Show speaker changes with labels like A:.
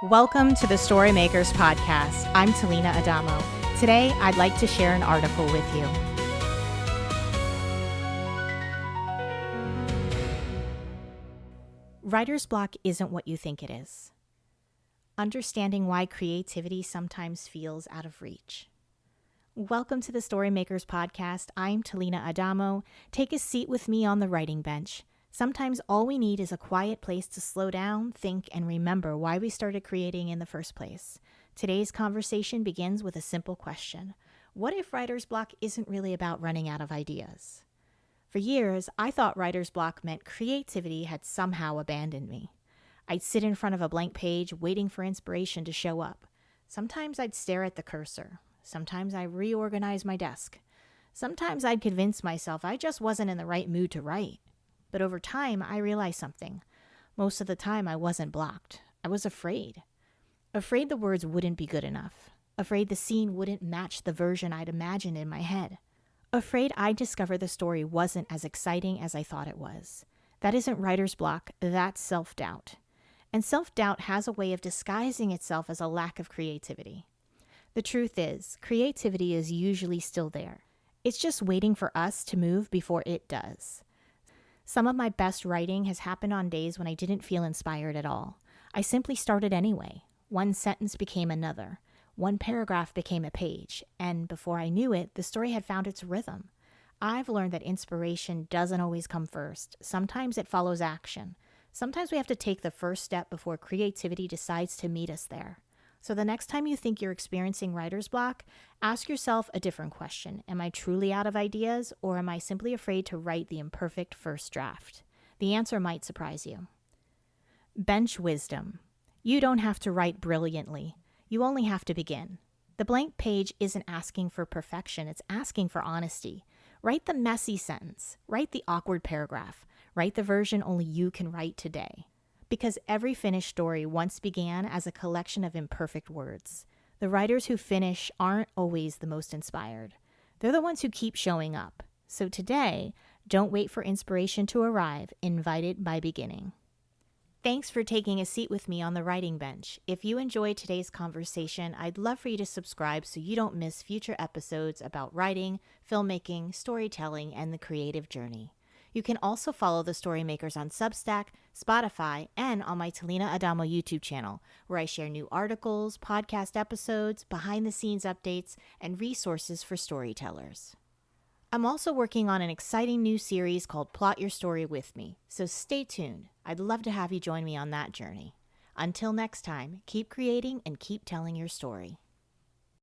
A: Welcome to the Storymakers Podcast. I'm Talina Adamo. Today, I'd like to share an article with you. Writer's block isn't what you think it is. Understanding why creativity sometimes feels out of reach. Welcome to the Storymakers Podcast. I'm Talina Adamo. Take a seat with me on the writing bench. Sometimes all we need is a quiet place to slow down, think, and remember why we started creating in the first place. Today's conversation begins with a simple question. What if writer's block isn't really about running out of ideas? For years, I thought writer's block meant creativity had somehow abandoned me. I'd sit in front of a blank page waiting for inspiration to show up. Sometimes I'd stare at the cursor. Sometimes I'd reorganize my desk. Sometimes I'd convince myself I just wasn't in the right mood to write. But over time, I realized something. Most of the time, I wasn't blocked. I was afraid. Afraid the words wouldn't be good enough. Afraid the scene wouldn't match the version I'd imagined in my head. Afraid I'd discover the story wasn't as exciting as I thought it was. That isn't writer's block, that's self-doubt. And self-doubt has a way of disguising itself as a lack of creativity. The truth is, creativity is usually still there. It's just waiting for us to move before it does. Some of my best writing has happened on days when I didn't feel inspired at all. I simply started anyway. One sentence became another. One paragraph became a page. And before I knew it, the story had found its rhythm. I've learned that inspiration doesn't always come first. Sometimes it follows action. Sometimes we have to take the first step before creativity decides to meet us there. So the next time you think you're experiencing writer's block, ask yourself a different question. Am I truly out of ideas, or am I simply afraid to write the imperfect first draft? The answer might surprise you. Bench wisdom. You don't have to write brilliantly. You only have to begin. The blank page isn't asking for perfection, it's asking for honesty. Write the messy sentence. Write the awkward paragraph. Write the version only you can write today. Because every finished story once began as a collection of imperfect words. The writers who finish aren't always the most inspired. They're the ones who keep showing up. So today, don't wait for inspiration to arrive. Invite it by beginning. Thanks for taking a seat with me on the writing bench. If you enjoyed today's conversation, I'd love for you to subscribe so you don't miss future episodes about writing, filmmaking, storytelling, and the creative journey. You can also follow the Storymakers on Substack, Spotify, and on my Talina Adamo YouTube channel, where I share new articles, podcast episodes, behind-the-scenes updates, and resources for storytellers. I'm also working on an exciting new series called Plot Your Story With Me, so stay tuned. I'd love to have you join me on that journey. Until next time, keep creating and keep telling your story.